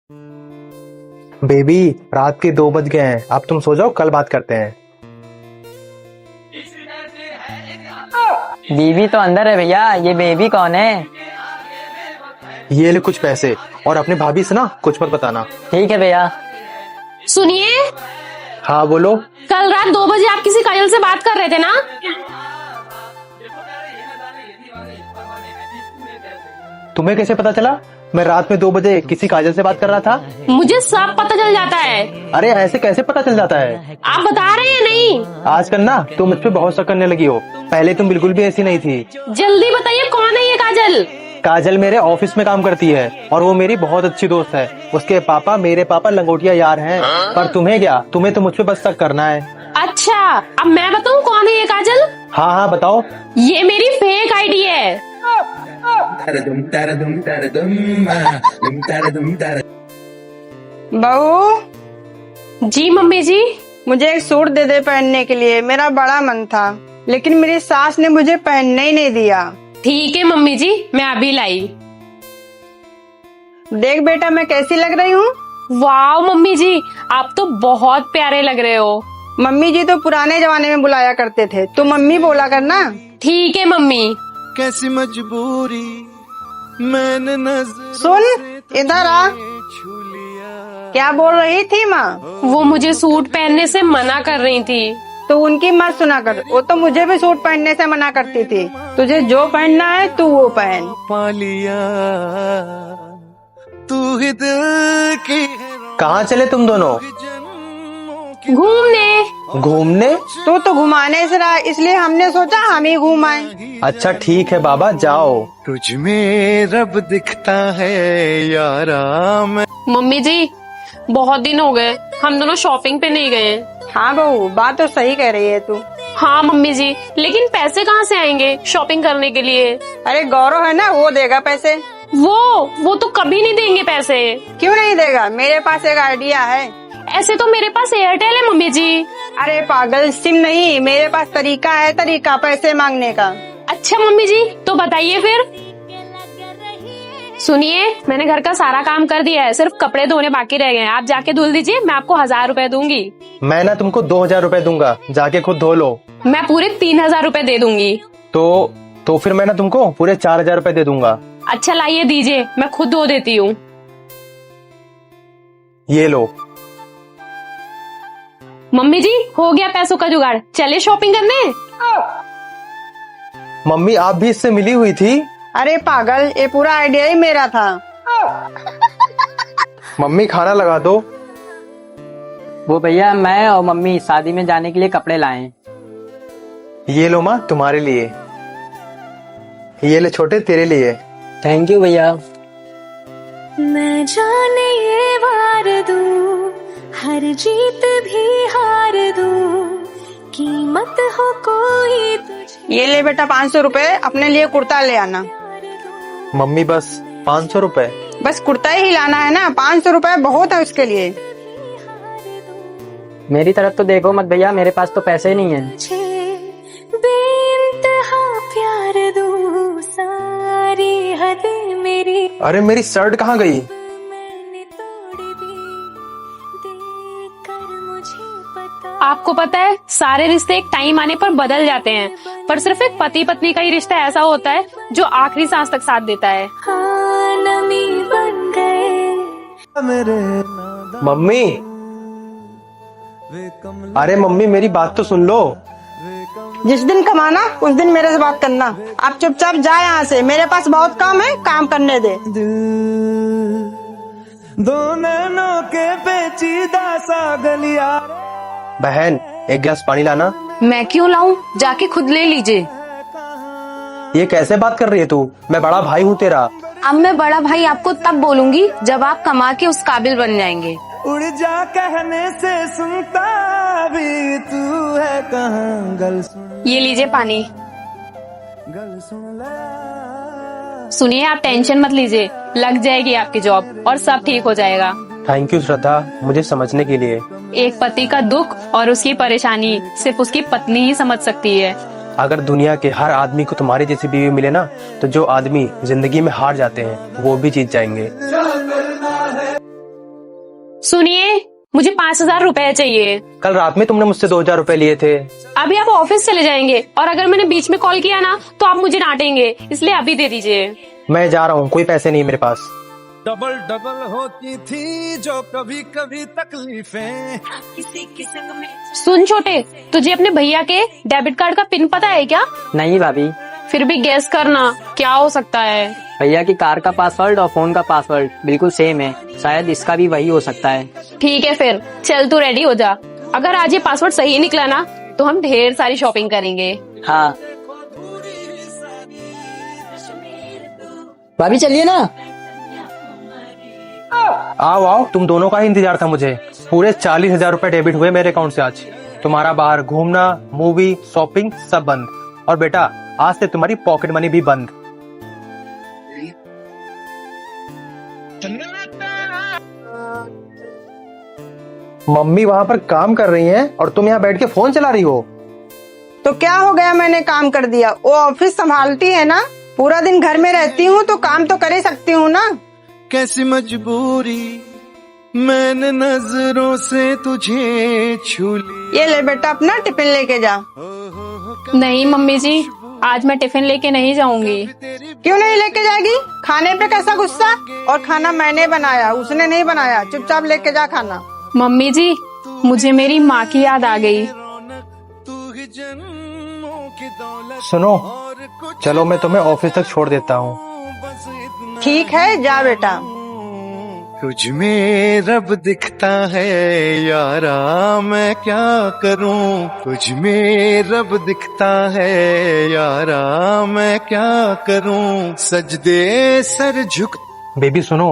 Baby, रात के 2 बज गए हैं। अब तुम सो जाओ, कल बात करते हैं। बीवी तो अंदर है भैया, ये बेबी कौन है? ये ले कुछ पैसे, और अपने भाभी से ना कुछ मत बताना। ठीक है भैया। सुनिए, हाँ बोलो। कल रात 2 बजे आप किसी काजल से बात कर रहे थे ना? तुम्हें कैसे पता चला मैं रात में 2 बजे किसी काजल से बात कर रहा था? मुझे सब पता चल जाता है। अरे ऐसे कैसे पता चल जाता है? आप बता रहे हैं नहीं? आजकल ना तुम मुझ पे बहुत शक करने लगी हो। पहले तुम बिल्कुल भी ऐसी नहीं थी। जल्दी बताइए, कौन है ये काजल? काजल मेरे ऑफिस में काम करती है और वो मेरी बहुत अच्छी दोस्त है। उसके पापा मेरे पापा लंगोटिया यार हैं। पर तुम्हें क्या, तुम्हें तो मुझ पे बस शक करना है। अच्छा, अब मैं बताऊं कौन है ये काजल? हाँ हाँ बताओ। ये मेरी फेक आईडी है। बहू, जी मम्मी जी। मुझे एक सूट दे दे पहनने के लिए, मेरा बड़ा मन था, लेकिन मेरी सास ने मुझे पहनने ही नहीं दिया। ठीक है मम्मी जी, मैं अभी लाई। देख बेटा, मैं कैसी लग रही हूँ? वाह मम्मी जी, आप तो बहुत प्यारे लग रहे हो। मम्मी जी तो पुराने जमाने में बुलाया करते थे, तू मम्मी बोला करना। ठीक है मम्मी। कैसी मजबूरी मैंने नजर सुन, इधर आ। क्या बोल रही थी माँ? वो मुझे सूट पहनने से मना कर रही थी। तू उनकी मत सुना कर, वो तो मुझे भी सूट पहनने से मना करती थी। तुझे जो पहनना है तू वो पहन। पा लिया तू ही दिल की कहाँ चले तुम दोनों? घूमने। घूमने? तू तो घुमाने से रहा, इसलिए हमने सोचा हम ही घूम आए। अच्छा ठीक है बाबा, जाओ। तुझ में रब दिखता है यारा। मैं मम्मी जी, बहुत दिन हो गए हम दोनों शॉपिंग पे नहीं गए। हाँ बहू, बात तो सही कह रही है तू। हाँ मम्मी जी, लेकिन पैसे कहाँ से आएंगे शॉपिंग करने के लिए? अरे गौरव है ना, वो देगा पैसे। वो तो कभी नहीं देंगे पैसे। क्यों नहीं देगा? मेरे पास एक आइडिया है। ऐसे तो मेरे पास एयरटेल है मम्मी जी। अरे पागल, सिम नहीं, मेरे पास तरीका है, तरीका पैसे मांगने का। अच्छा मम्मी जी, तो बताइए फिर। सुनिए, मैंने घर का सारा काम कर दिया है, सिर्फ कपड़े धोने बाकी रह गए हैं। आप जाके धुल दीजिए, मैं आपको 1000 रुपए दूंगी। मैं ना तुमको 2000 रुपए दूंगा, जाके खुद धो लो। मैं पूरे 3000 रुपए दे दूंगी। तो फिर मैं ना तुमको पूरे 4000 रुपए दे दूंगा। अच्छा लाइए, दीजिए, मैं खुद धो देती हूँ। ये लो। मम्मी जी, हो गया पैसों का जुगाड़, चले शॉपिंग करने। मम्मी आप भी इससे मिली हुई थी? अरे पागल, ये पूरा आइडिया ही मेरा था। मम्मी खाना लगा दो। वो भैया, मैं और मम्मी शादी में जाने के लिए कपड़े लाए। ये लो माँ, तुम्हारे लिए। ये ले छोटे, तेरे लिए। थैंक यू भैया। मैं जाने ये वार दूं, हर जीत भी हार दूं, कीमत हो कोई तुझे। ये ले बेटा 500 रुपए, अपने लिए कुर्ता ले आना। मम्मी बस 500 रुपए? बस कुर्ता ही लाना है ना, 500 रुपए बहुत है उसके लिए। मेरी तरफ तो देखो मत भैया, मेरे पास तो पैसे ही नहीं है। बेइंतहा प्यार दूं, सारी हद मेरी अरे मेरी शर्ट कहाँ गई? मैंने तोड़ दी, देख कर मुझे पता। आपको पता है, सारे रिश्ते एक टाइम आने पर बदल जाते हैं, पर सिर्फ एक पति पत्नी का ही रिश्ता ऐसा होता है जो आखिरी सांस तक साथ देता है। हाँ, नमी बन गए मेरे मम्मी, अरे मम्मी मेरी बात तो सुन लो। जिस दिन कमाना उस दिन मेरे से बात करना। आप चुपचाप जाए यहाँ से, मेरे पास बहुत काम है, काम करने दे। दो नैनों के पेचीदा सा गलिया। बहन, एक गिलास पानी लाना। मैं क्यों लाऊं, जाके खुद ले लीजिए। ये कैसे बात कर रही है तू? मैं बड़ा भाई हूँ तेरा। अब मैं बड़ा भाई आपको तब बोलूंगी जब आप कमा के उस काबिल बन जाएंगे। उड़ जा कहने से सुनता भी तू है कहाँ। गल सुन, ये लीजिए पानी। गल सुन ले। सुनिए, आप टेंशन मत लीजिए, लग जाएगी आपकी जॉब और सब ठीक हो जाएगा। थैंक यू श्रद्धा, मुझे समझने के लिए। एक पति का दुख और उसकी परेशानी सिर्फ उसकी पत्नी ही समझ सकती है। अगर दुनिया के हर आदमी को तुम्हारी जैसी बीवी मिले ना, तो जो आदमी जिंदगी में हार जाते हैं वो भी जीत जाएंगे। सुनिए, मुझे 5,000 रुपए चाहिए। कल रात में तुमने मुझसे 2,000 रुपए लिए थे। अभी आप ऑफिस चले जाएंगे और अगर मैंने बीच में कॉल किया ना तो आप मुझे डांटेंगे, इसलिए अभी दे दीजिए। मैं जा रहा हूँ, कोई पैसे नहीं मेरे पास। डबल डबल होती थी जो कभी कभी तकलीफें। सुन छोटे, तुझे अपने भैया के डेबिट कार्ड का पिन पता है क्या? नहीं भाभी। फिर भी गेस करना, क्या हो सकता है? भैया की कार का पासवर्ड और फोन का पासवर्ड बिल्कुल सेम है, शायद इसका भी वही हो सकता है। ठीक है फिर, चल तू रेडी हो जा। अगर आज ये पासवर्ड सही निकला ना तो हम ढेर सारी शॉपिंग करेंगे। हाँ भाभी चलिए ना। आओ आओ, तुम दोनों का ही इंतजार था मुझे। पूरे 40,000 रुपए डेबिट हुए मेरे अकाउंट से आज। तुम्हारा बाहर घूमना, मूवी, शॉपिंग सब बंद। और बेटा, आज से तुम्हारी पॉकेट मनी भी बंद। मम्मी वहाँ पर काम कर रही हैं और तुम यहाँ बैठ के फोन चला रही हो। तो क्या हो गया, मैंने काम कर दिया। वो ऑफिस संभालती है ना, पूरा दिन घर में रहती हूँ तो काम तो कर ही सकती हूँ ना। कैसी मजबूरी, मैंने नजरों से तुझे छू ली। ये ले बेटा, अपना टिफिन लेके जा। नहीं मम्मी जी, आज मैं टिफिन लेके नहीं जाऊंगी। क्यों नहीं लेके जाएगी? खाने पे कैसा गुस्सा? और खाना मैंने बनाया, उसने नहीं बनाया। चुपचाप लेके जा खाना। मम्मी जी, मुझे मेरी माँ की याद आ गई। सुनो, चलो मैं तुम्हें ऑफिस तक छोड़ देता हूँ। ठीक है, जा बेटा। तुझ में रब दिखता है यारा, मैं क्या करूं। तुझ में रब दिखता है यारा, मैं क्या करूं। सजदे सर झुक। बेबी सुनो,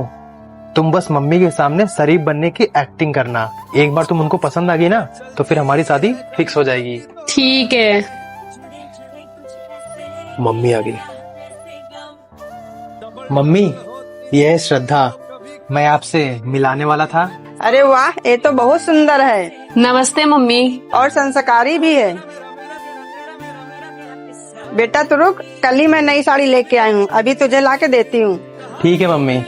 तुम बस मम्मी के सामने शरीफ बनने की एक्टिंग करना। एक बार तुम उनको पसंद आ गई ना तो फिर हमारी शादी फिक्स हो जाएगी। ठीक है। मम्मी आ गई। मम्मी, ये है श्रद्धा, मैं आपसे मिलाने वाला था। अरे वाह, ये तो बहुत सुंदर है नमस्ते मम्मी। और संस्कारी भी है। बेटा तू रुक, कल ही मैं नई साड़ी लेके आई हूँ, अभी तुझे ला के देती हूँ। ठीक है मम्मी।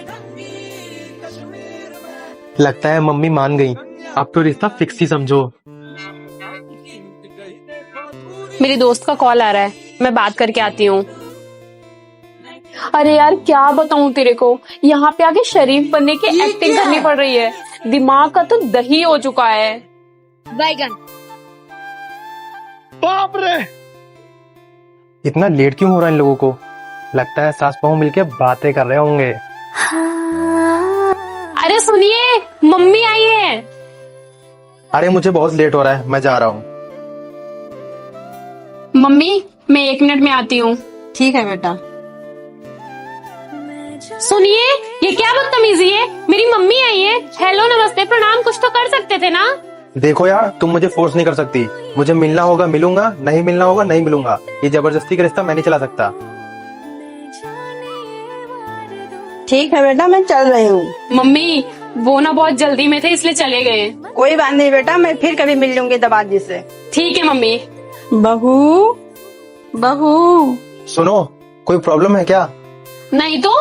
लगता है मम्मी मान गई। अब तो रिश्ता फिक्स ही समझो। मेरी दोस्त का कॉल आ रहा है, मैं बात करके आती हूँ। अरे यार क्या बताऊँ तेरे को, यहाँ पे आके शरीफ बनने की एक्टिंग करनी पड़ रही है। दिमाग का तो दही हो चुका है। बैगन। बाप रे, इतना लेट क्यों हो रहा है इन लोगों को? लगता है सास बहू मिलके बातें कर रहे होंगे। अरे सुनिए, मम्मी आई है। अरे मुझे बहुत लेट हो रहा है, मैं जा रहा हूँ। मम्मी, मैं 1 मिनट में आती हूँ। ठीक है बेटा। सुनिए, ये क्या बदतमीजी है? मेरी मम्मी आई है। हेलो, नमस्ते, प्रणाम कुछ तो कर सकते थे ना। देखो यार, तुम मुझे फोर्स नहीं कर सकती। मुझे मिलना होगा मिलूंगा, नहीं मिलना होगा नहीं मिलूंगा। ये जबरदस्ती का रिश्ता मैं नहीं चला सकता। ठीक है बेटा, मैं चल रही हूँ। मम्मी, वो ना बहुत जल्दी में थे इसलिए चले गए। कोई बात नहीं बेटा, मैं फिर कभी मिल लूंगी दबाजी से। ठीक है मम्मी। बहू, बहू। सुनो, कोई प्रॉब्लम है क्या? नहीं तो।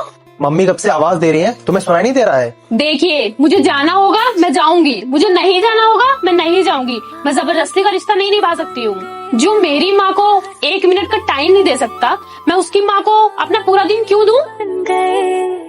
मम्मी कब से आवाज दे रही है, तुम्हें सुनाई नहीं दे रहा है? देखिए, मुझे जाना होगा मैं जाऊंगी, मुझे नहीं जाना होगा मैं नहीं जाऊंगी। मैं जबरदस्ती का रिश्ता नहीं निभा सकती हूँ। जो मेरी माँ को 1 मिनट का टाइम नहीं दे सकता, मैं उसकी माँ को अपना पूरा दिन क्यों दूं? गए